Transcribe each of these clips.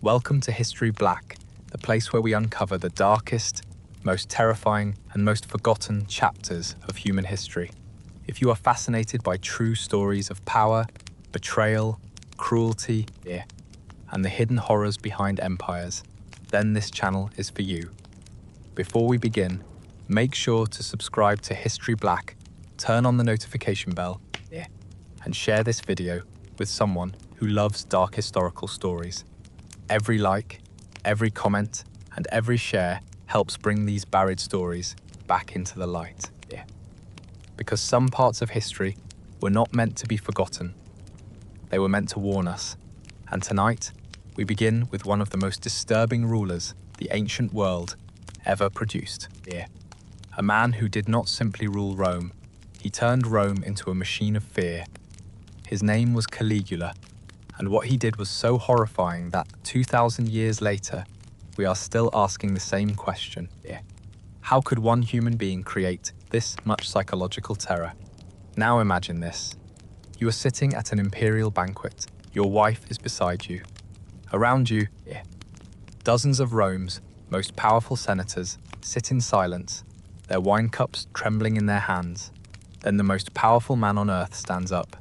Welcome to History Black, the place where we uncover the darkest, most terrifying, and most forgotten chapters of human history. If you are fascinated by true stories of power, betrayal, cruelty, and the hidden horrors behind empires, then this channel is for you. Before we begin, make sure to subscribe to History Black, turn on the notification bell, and share this video with someone who loves dark historical stories. Every like, every comment, and every share helps bring these buried stories back into the light. Because some parts of history were not meant to be forgotten. They were meant to warn us. And tonight, we begin with one of the most disturbing rulers the ancient world ever produced. A man who did not simply rule Rome, he turned Rome into a machine of fear. His name was Caligula, and what he did was so horrifying that 2,000 years later, we are still asking the same question. How could one human being create this much psychological terror? Now imagine this. You are sitting at an imperial banquet. Your wife is beside you. Around you, dozens of Rome's most powerful senators sit in silence, their wine cups trembling in their hands. Then the most powerful man on earth stands up.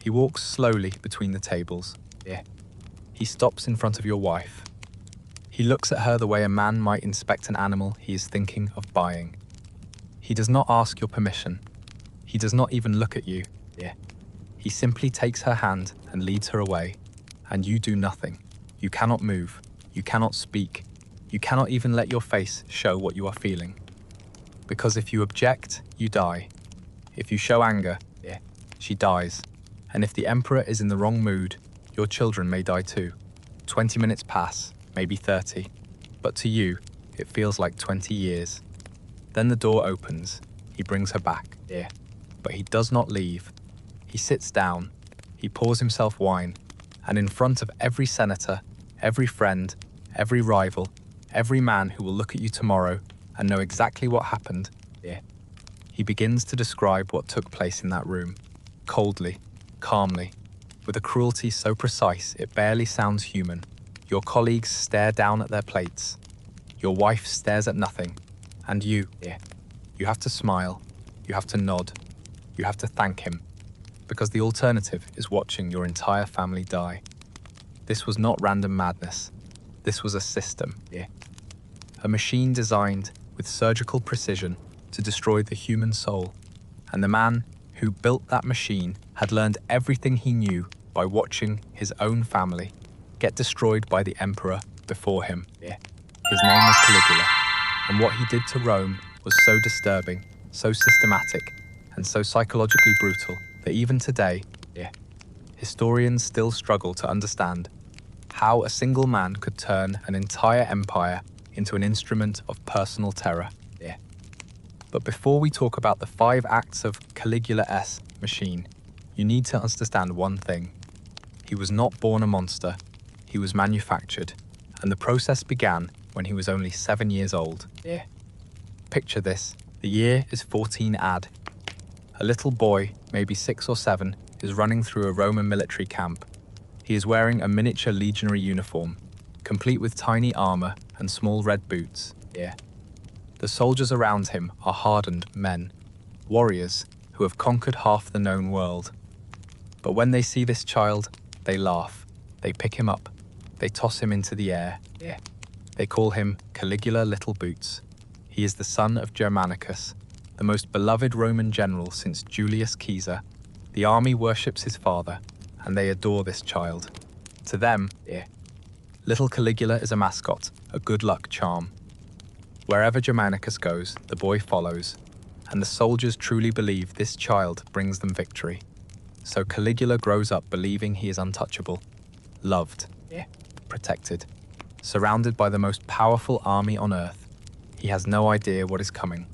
He walks slowly between the tables. He stops in front of your wife. He looks at her the way a man might inspect an animal he is thinking of buying. He does not ask your permission. He does not even look at you. He simply takes her hand and leads her away. And you do nothing. You cannot move. You cannot speak. You cannot even let your face show what you are feeling. Because if you object, you die. If you show anger, she dies. And if the emperor is in the wrong mood, your children may die too. 20 minutes pass, maybe 30. But to you, it feels like 20 years. Then the door opens. He brings her back. But he does not leave. He sits down. He pours himself wine. And in front of every senator, every friend, every rival, every man who will look at you tomorrow and know exactly what happened, he begins to describe what took place in that room, coldly, calmly, with a cruelty so precise it barely sounds human. Your colleagues stare down at their plates. Your wife stares at nothing. And you have to smile, you have to nod, you have to thank him, because the alternative is watching your entire family die. This was not random madness. This was a system. A machine designed with surgical precision to destroy the human soul. And the man who built that machine had learned everything he knew by watching his own family get destroyed by the emperor before him. His name was Caligula, and what he did to Rome was so disturbing, so systematic, and so psychologically brutal that even today, historians still struggle to understand how a single man could turn an entire empire into an instrument of personal terror. But before we talk about the 5 acts of Caligula's machine, you need to understand one thing. He was not born a monster, he was manufactured, and the process began when he was only 7 years old. Picture this, the year is 14 AD. A little boy, maybe 6 or 7, is running through a Roman military camp. He is wearing a miniature legionary uniform, complete with tiny armor and small red boots. The soldiers around him are hardened men, warriors who have conquered half the known world. But when they see this child, they laugh, they pick him up, they toss him into the air. They call him Caligula Little Boots. He is the son of Germanicus, the most beloved Roman general since Julius Caesar. The army worships his father, and they adore this child. To them, little Caligula is a mascot, a good luck charm. Wherever Germanicus goes, the boy follows, and the soldiers truly believe this child brings them victory. So Caligula grows up believing he is untouchable, loved, protected, surrounded by the most powerful army on earth. He has no idea what is coming.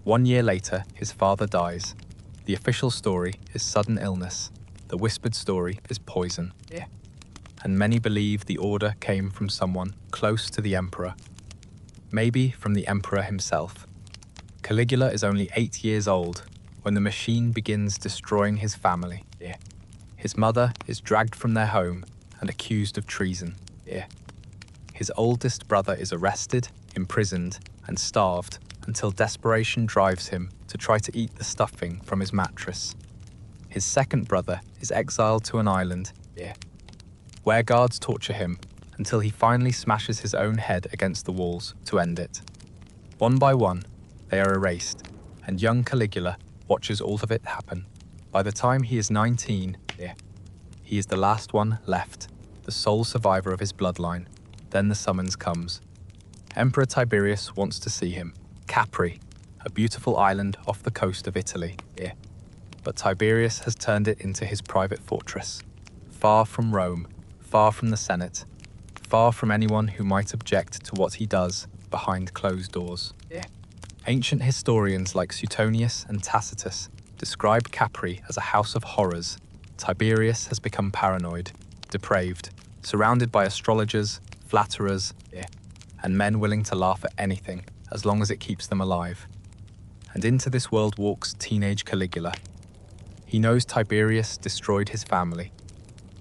1 year later, his father dies. The official story is sudden illness. The whispered story is poison. And many believe the order came from someone close to the emperor. Maybe from the emperor himself. Caligula is only 8 years old when the machine begins destroying his family. His mother is dragged from their home and accused of treason. His oldest brother is arrested, imprisoned, and starved until desperation drives him to try to eat the stuffing from his mattress. His second brother is exiled to an island, where guards torture him until he finally smashes his own head against the walls to end it. One by one, they are erased, and young Caligula watches all of it happen. By the time he is 19, he is the last one left, the sole survivor of his bloodline. Then the summons comes. Emperor Tiberius wants to see him. Capri, a beautiful island off the coast of Italy. But Tiberius has turned it into his private fortress. Far from Rome, far from the Senate, far from anyone who might object to what he does behind closed doors. Ancient historians like Suetonius and Tacitus describe Capri as a house of horrors. Tiberius has become paranoid, depraved, surrounded by astrologers, flatterers, and men willing to laugh at anything as long as it keeps them alive. And into this world walks teenage Caligula. He knows Tiberius destroyed his family.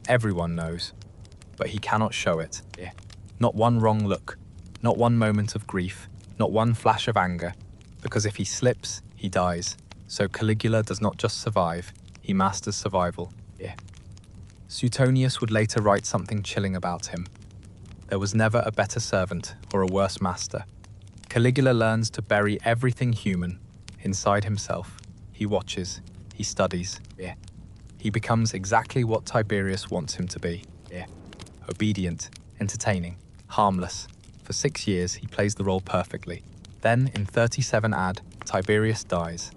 Everyone knows, but he cannot show it. Not one wrong look, not one moment of grief, not one flash of anger, because if he slips, he dies. So Caligula does not just survive, he masters survival. Suetonius would later write something chilling about him. There was never a better servant or a worse master. Caligula learns to bury everything human inside himself. He watches, he studies. He becomes exactly what Tiberius wants him to be. Obedient, entertaining, harmless. For 6 years, he plays the role perfectly. Then, in 37 AD, Tiberius dies.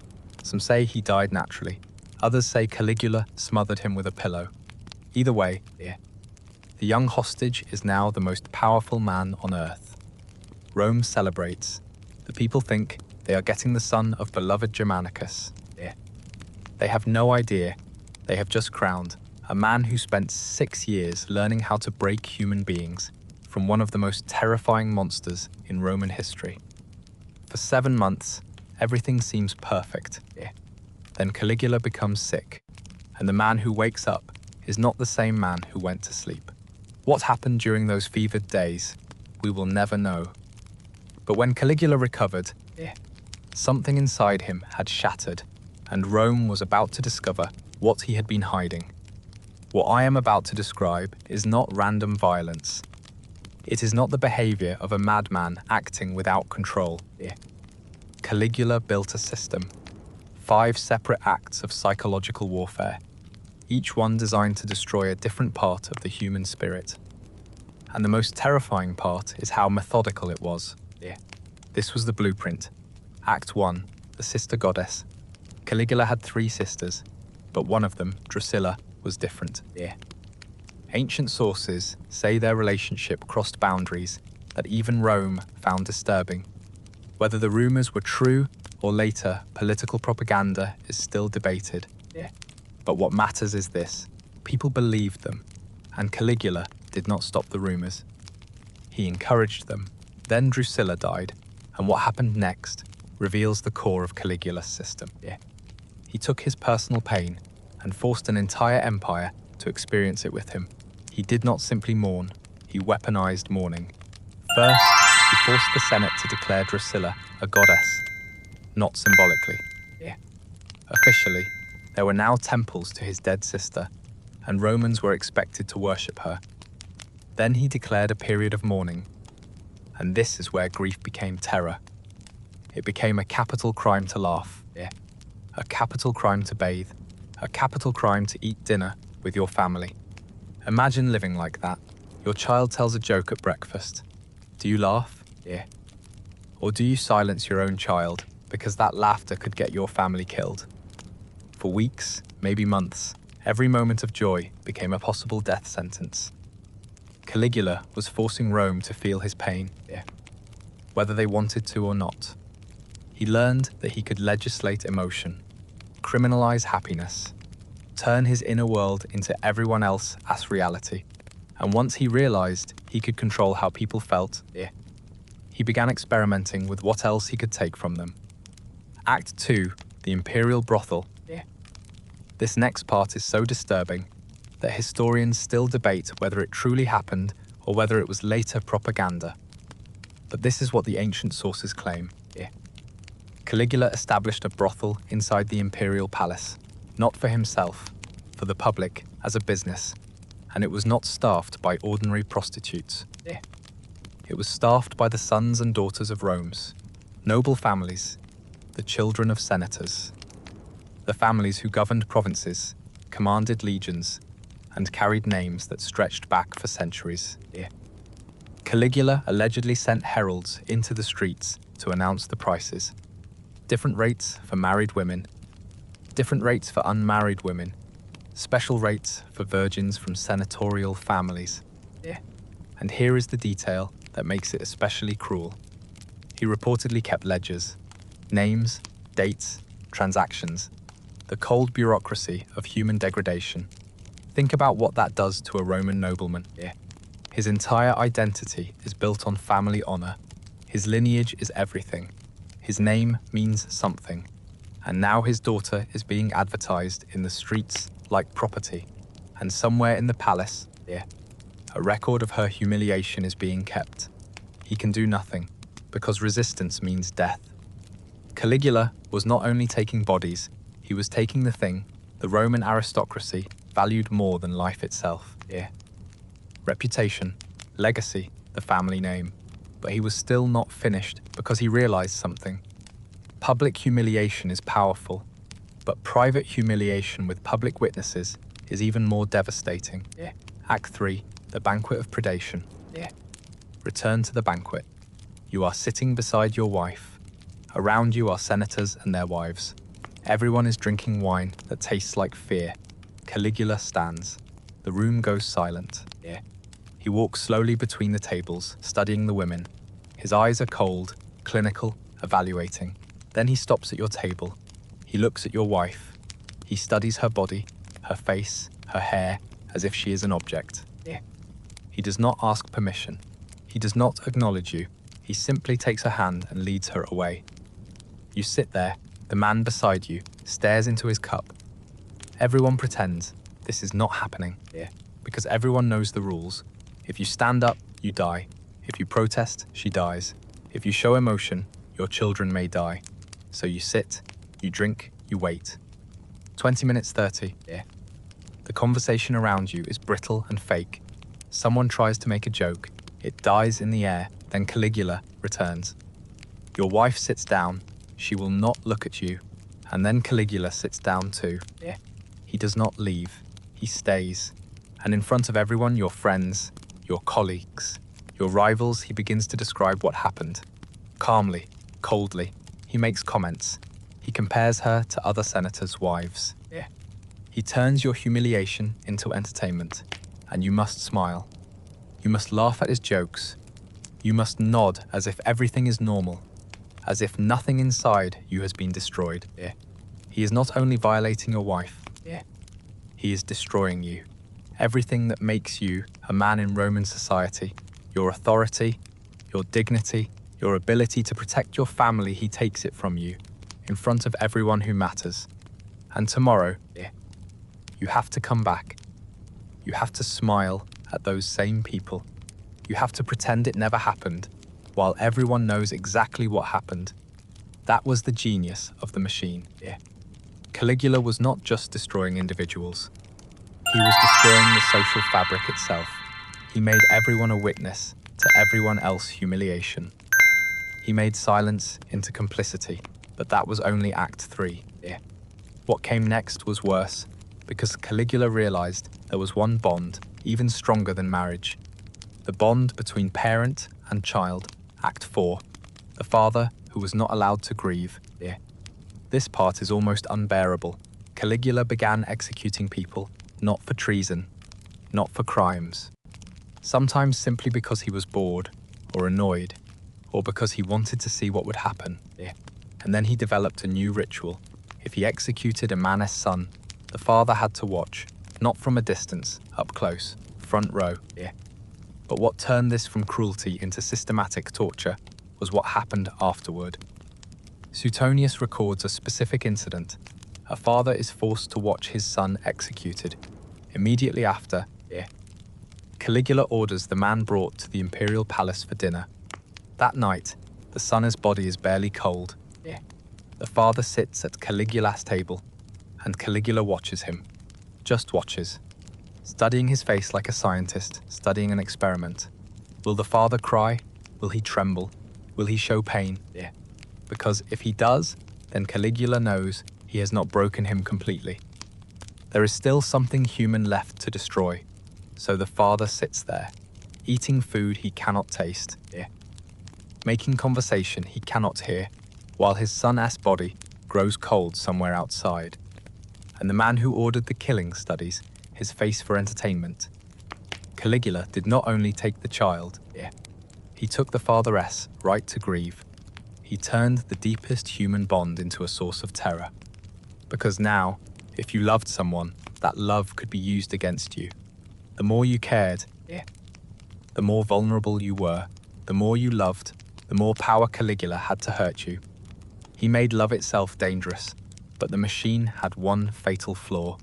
Some say he died naturally. Others say Caligula smothered him with a pillow. Either way, the young hostage is now the most powerful man on earth. Rome celebrates. The people think they are getting the son of beloved Germanicus. They have no idea. They have just crowned a man who spent 6 years learning how to break human beings from one of the most terrifying monsters in Roman history. For 7 months, everything seems perfect. Then Caligula becomes sick, and the man who wakes up is not the same man who went to sleep. What happened during those fevered days, we will never know. But when Caligula recovered, something inside him had shattered, and Rome was about to discover what he had been hiding. What I am about to describe is not random violence. It is not the behavior of a madman acting without control. Caligula built a system. 5 separate acts of psychological warfare, each one designed to destroy a different part of the human spirit. And the most terrifying part is how methodical it was. This was the blueprint. Act 1, the sister goddess. Caligula had 3 sisters, but one of them, Drusilla, was different. Ancient sources say their relationship crossed boundaries that even Rome found disturbing. Whether the rumors were true or later political propaganda is still debated. But what matters is this: people believed them, and Caligula did not stop the rumors. He encouraged them. Then Drusilla died, and what happened next reveals the core of Caligula's system. He took his personal pain and forced an entire empire to experience it with him. He did not simply mourn, he weaponized mourning. First, he forced the Senate to declare Drusilla a goddess, not symbolically. Officially, there were now temples to his dead sister, and Romans were expected to worship her. Then he declared a period of mourning, and this is where grief became terror. It became a capital crime to laugh, a capital crime to bathe, a capital crime to eat dinner with your family. Imagine living like that. Your child tells a joke at breakfast. Do you laugh? Or do you silence your own child because that laughter could get your family killed? For weeks, maybe months, every moment of joy became a possible death sentence. Caligula was forcing Rome to feel his pain, whether they wanted to or not. He learned that he could legislate emotion, criminalize happiness, turn his inner world into everyone else as reality. And once he realized he could control how people felt, he began experimenting with what else he could take from them. Act 2, the imperial brothel. This next part is so disturbing that historians still debate whether it truly happened or whether it was later propaganda. But this is what the ancient sources claim. Caligula established a brothel inside the imperial palace, not for himself, for the public as a business, and it was not staffed by ordinary prostitutes. It was staffed by the sons and daughters of Rome's noble families, the children of senators, the families who governed provinces, commanded legions, and carried names that stretched back for centuries. Caligula allegedly sent heralds into the streets to announce the prices. Different rates for married women, different rates for unmarried women, special rates for virgins from senatorial families. And here is the detail that makes it especially cruel. He reportedly kept ledgers, names, dates, transactions, the cold bureaucracy of human degradation. Think about what that does to a Roman nobleman. His entire identity is built on family honor. His lineage is everything. His name means something. And now his daughter is being advertised in the streets like property. And somewhere in the palace, a record of her humiliation is being kept. He can do nothing, because resistance means death. Caligula was not only taking bodies, he was taking the thing the Roman aristocracy valued more than life itself. Reputation, legacy, the family name. But he was still not finished because he realized something. Public humiliation is powerful, but private humiliation with public witnesses is even more devastating. Act 3, the banquet of predation. Return to the banquet. You are sitting beside your wife. Around you are senators and their wives. Everyone is drinking wine that tastes like fear. Caligula stands. The room goes silent. He walks slowly between the tables, studying the women. His eyes are cold, clinical, evaluating. Then he stops at your table. He looks at your wife. He studies her body, her face, her hair, as if she is an object. He does not ask permission. He does not acknowledge you. He simply takes her hand and leads her away. You sit there. The man beside you stares into his cup. Everyone pretends this is not happening. Because everyone knows the rules. If you stand up, you die. If you protest, she dies. If you show emotion, your children may die. So you sit, you drink, you wait. 20 minutes 30. The conversation around you is brittle and fake. Someone tries to make a joke. It dies in the air. Then Caligula returns. Your wife sits down. She will not look at you. And then Caligula sits down too. He does not leave. He stays. And in front of everyone, your friends, your colleagues, your rivals, he begins to describe what happened. Calmly, coldly, he makes comments. He compares her to other senators' wives. He turns your humiliation into entertainment, and you must smile. You must laugh at his jokes. You must nod as if everything is normal, as if nothing inside you has been destroyed. He is not only violating your wife, he is destroying you. Everything that makes you a man in Roman society, your authority, your dignity, your ability to protect your family, he takes it from you, in front of everyone who matters. And tomorrow, you have to come back. You have to smile at those same people. You have to pretend it never happened, while everyone knows exactly what happened. That was the genius of the machine. Caligula was not just destroying individuals. He was destroying the social fabric itself. He made everyone a witness to everyone else's humiliation. He made silence into complicity, but that was only Act 3. What came next was worse, because Caligula realized there was one bond even stronger than marriage. The bond between parent and child. Act 4. The father who was not allowed to grieve. This part is almost unbearable. Caligula began executing people, not for treason, not for crimes. Sometimes simply because he was bored, or annoyed, or because he wanted to see what would happen. And then he developed a new ritual. If he executed a man's son, the father had to watch, not from a distance, up close, front row. But what turned this from cruelty into systematic torture was what happened afterward. Suetonius records a specific incident. A father is forced to watch his son executed. Immediately after, Caligula orders the man brought to the imperial palace for dinner. That night, the son's body is barely cold. The father sits at Caligula's table, and Caligula watches him. Just watches. Studying his face like a scientist, studying an experiment. Will the father cry? Will he tremble? Will he show pain? Because if he does, then Caligula knows he has not broken him completely. There is still something human left to destroy. So the father sits there, eating food he cannot taste, making conversation he cannot hear, while his son's body grows cold somewhere outside. And the man who ordered the killing studies his face for entertainment. Caligula did not only take the child, he took the father's right to grieve. He turned the deepest human bond into a source of terror. Because now, if you loved someone, that love could be used against you. The more you cared, the more vulnerable you were. The more you loved, the more power Caligula had to hurt you. He made love itself dangerous, but the machine had one fatal flaw.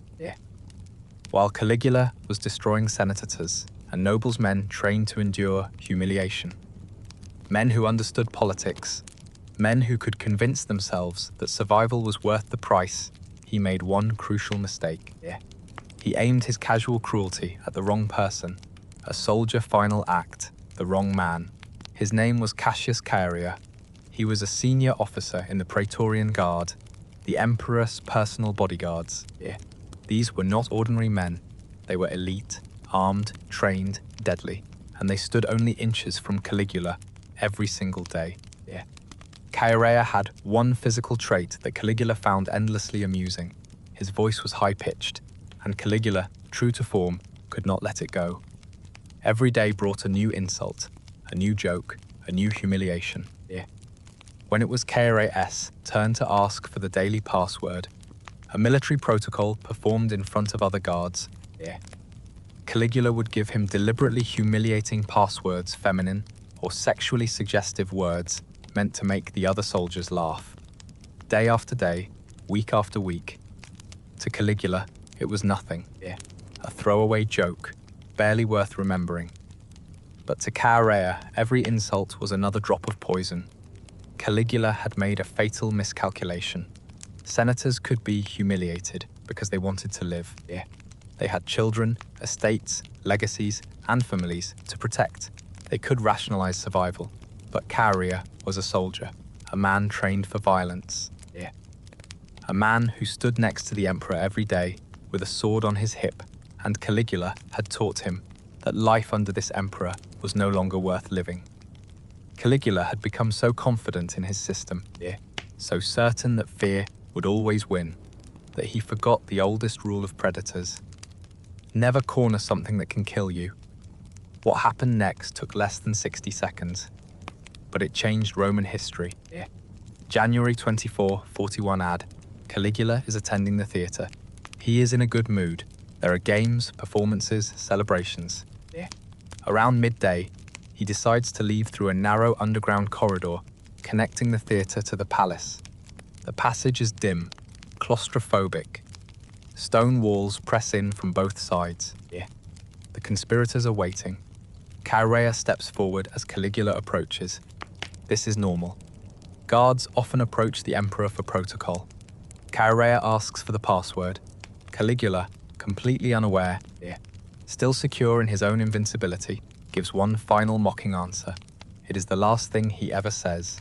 While Caligula was destroying senators and nobles, men trained to endure humiliation, men who understood politics, men who could convince themselves that survival was worth the price, he made one crucial mistake. He aimed his casual cruelty at the wrong person, a soldier final act, the wrong man. His name was Cassius Chaerea. He was a senior officer in the Praetorian Guard, the Emperor's personal bodyguards. These were not ordinary men. They were elite, armed, trained, deadly, and they stood only inches from Caligula every single day. Chaerea had one physical trait that Caligula found endlessly amusing. His voice was high-pitched, and Caligula, true to form, could not let it go. Every day brought a new insult, a new joke, a new humiliation. When it was Chaerea's turn to ask for the daily password, a military protocol performed in front of other guards, Caligula would give him deliberately humiliating passwords, feminine or sexually suggestive words meant to make the other soldiers laugh. Day after day, week after week. To Caligula, it was nothing, a throwaway joke, barely worth remembering. But to Chaerea, every insult was another drop of poison. Caligula had made a fatal miscalculation. Senators could be humiliated because they wanted to live. They had children, estates, legacies, and families to protect. They could rationalize survival. But Chaerea was a soldier, a man trained for violence. A man who stood next to the emperor every day with a sword on his hip, and Caligula had taught him that life under this emperor was no longer worth living. Caligula had become so confident in his system, so certain that fear would always win, that he forgot the oldest rule of predators. Never corner something that can kill you. What happened next took less than 60 seconds, but it changed Roman history. January 24, 41 AD. Caligula is attending the theatre. He is in a good mood. There are games, performances, celebrations. Around midday, he decides to leave through a narrow underground corridor connecting the theatre to the palace. The passage is dim, claustrophobic. Stone walls press in from both sides. The conspirators are waiting. Chaerea steps forward as Caligula approaches. This is normal. Guards often approach the emperor for protocol. Chaerea asks for the password. Caligula, completely unaware, still secure in his own invincibility, gives one final mocking answer. It is the last thing he ever says.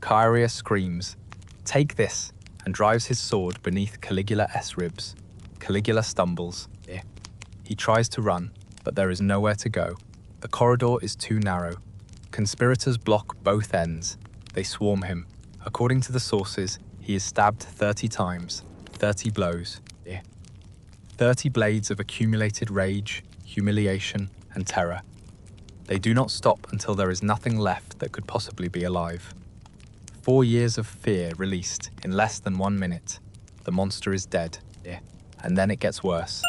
Chaerea screams, "Take this," and drives his sword beneath Caligula's ribs. Caligula stumbles. He tries to run, but there is nowhere to go. The corridor is too narrow. Conspirators block both ends. They swarm him. According to the sources, he is stabbed 30 times, 30 blows. 30 blades of accumulated rage, humiliation, and terror. They do not stop until there is nothing left that could possibly be alive. 4 years of fear released in less than 1 minute. The monster is dead. And then it gets worse.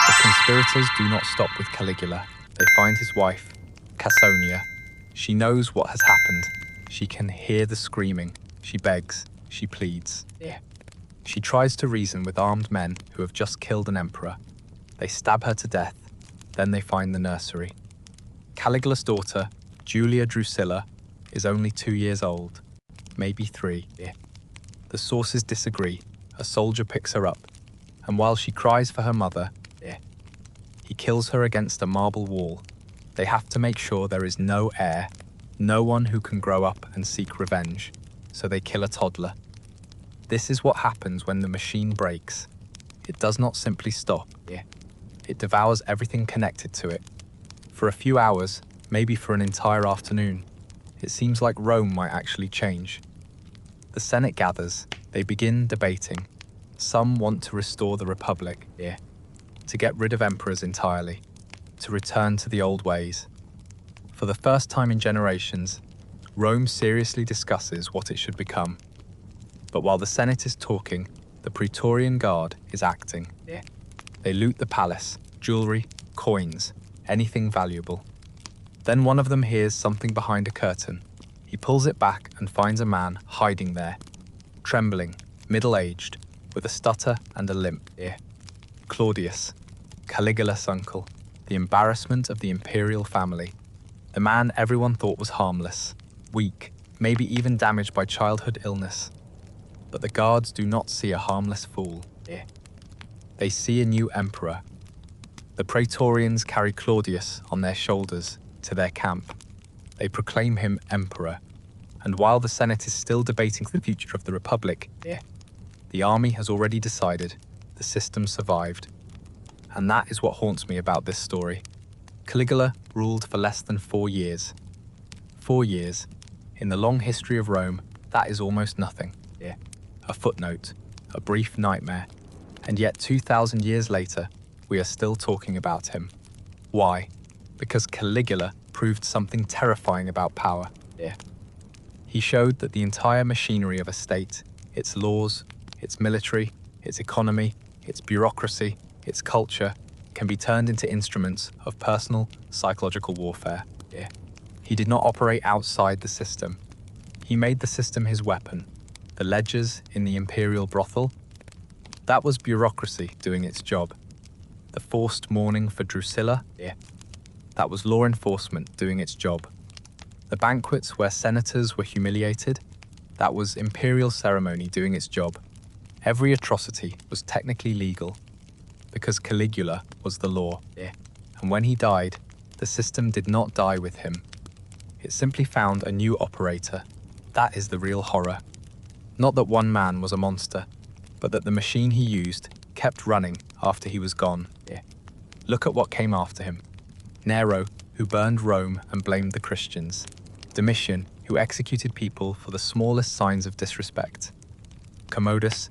The conspirators do not stop with Caligula. They find his wife, Cassonia. She knows what has happened. She can hear the screaming. She begs. She pleads. She tries to reason with armed men who have just killed an emperor. They stab her to death. Then they find the nursery. Caligula's daughter, Julia Drusilla, is only 2 years old, maybe 3. The sources disagree. A soldier picks her up, and while she cries for her mother, he kills her against a marble wall. They have to make sure there is no heir, no one who can grow up and seek revenge, so they kill a toddler. This is what happens when the machine breaks. It does not simply stop. It devours everything connected to it. For a few hours, maybe for an entire afternoon, it seems like Rome might actually change. The Senate gathers. They begin debating. Some want to restore the Republic, to get rid of emperors entirely, to return to the old ways. For the first time in generations, Rome seriously discusses what it should become. But while the Senate is talking, the Praetorian Guard is acting. They loot the palace, jewelry, coins, anything valuable. Then one of them hears something behind a curtain. He pulls it back and finds a man hiding there, trembling, middle-aged, with a stutter and a limp. Claudius, Caligula's uncle, the embarrassment of the imperial family. The man everyone thought was harmless, weak, maybe even damaged by childhood illness. But the guards do not see a harmless fool. They see a new emperor. The Praetorians carry Claudius on their shoulders to their camp. They proclaim him emperor. And while the Senate is still debating the future of the Republic, the army has already decided the system survived. And that is what haunts me about this story. Caligula ruled for less than 4 years. 4 years. In the long history of Rome, that is almost nothing. A footnote, a brief nightmare. And yet 2,000 years later, we are still talking about him. Why? Because Caligula proved something terrifying about power. He showed that the entire machinery of a state, its laws, its military, its economy, its bureaucracy, its culture, can be turned into instruments of personal, psychological warfare. He did not operate outside the system. He made the system his weapon. The ledgers in the imperial brothel, that was bureaucracy doing its job. The forced mourning for Drusilla, that was law enforcement doing its job. The banquets where senators were humiliated, that was imperial ceremony doing its job. Every atrocity was technically legal, because Caligula was the law. And when he died, the system did not die with him. It simply found a new operator. That is the real horror. Not that one man was a monster, but that the machine he used kept running after he was gone. Look at what came after him. Nero, who burned Rome and blamed the Christians. Domitian, who executed people for the smallest signs of disrespect. Commodus,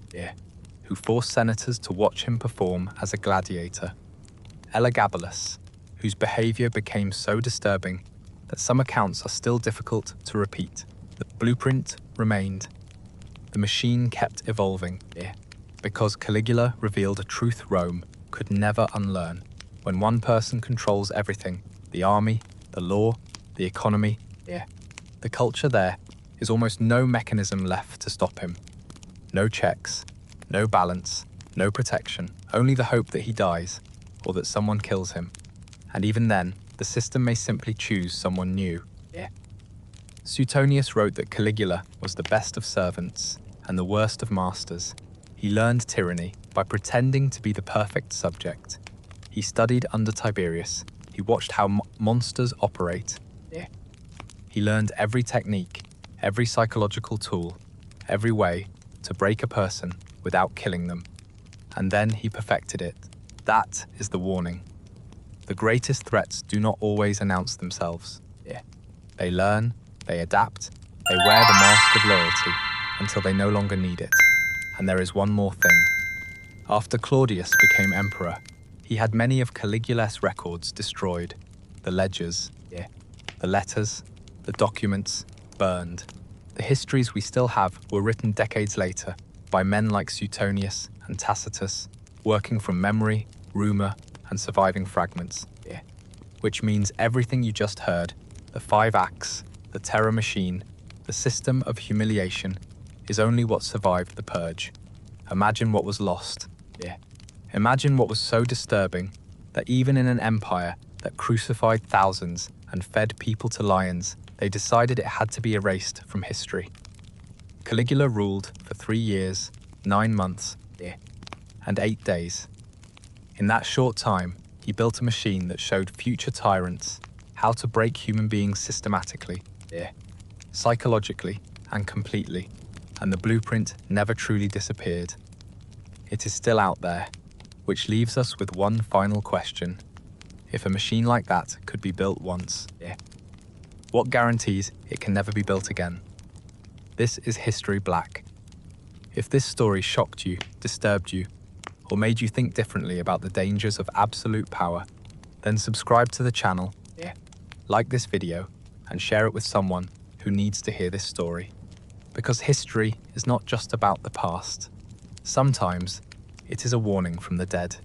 who forced senators to watch him perform as a gladiator. Elagabalus, whose behavior became so disturbing that some accounts are still difficult to repeat. The blueprint remained. The machine kept evolving, because Caligula revealed a truth Rome could never unlearn. When one person controls everything, the army, the law, the economy, the culture, there is almost no mechanism left to stop him. No checks, no balance, no protection, only the hope that he dies or that someone kills him. And even then, the system may simply choose someone new. Suetonius wrote that Caligula was the best of servants and the worst of masters. He learned tyranny by pretending to be the perfect subject. He studied under Tiberius. He watched how monsters operate. He learned every technique, every psychological tool, every way to break a person without killing them. And then he perfected it. That is the warning. The greatest threats do not always announce themselves. They learn, they adapt, they wear the mask of loyalty until they no longer need it. And there is one more thing. After Claudius became emperor, he had many of Caligula's records destroyed. The ledgers, the letters, the documents, burned. The histories we still have were written decades later by men like Suetonius and Tacitus, working from memory, rumor, and surviving fragments. Which means everything you just heard, the 5 acts, the terror machine, the system of humiliation, is only what survived the purge. Imagine what was lost. Imagine what was so disturbing that even in an empire that crucified thousands, and fed people to lions, they decided it had to be erased from history. Caligula ruled for 3 years, 9 months, and 8 days. In that short time, he built a machine that showed future tyrants how to break human beings systematically, psychologically, and completely, and the blueprint never truly disappeared. It is still out there, which leaves us with one final question. If a machine like that could be built once, what guarantees it can never be built again? This is History Black. If this story shocked you, disturbed you, or made you think differently about the dangers of absolute power, then subscribe to the channel, like this video, and share it with someone who needs to hear this story. Because history is not just about the past. Sometimes it is a warning from the dead.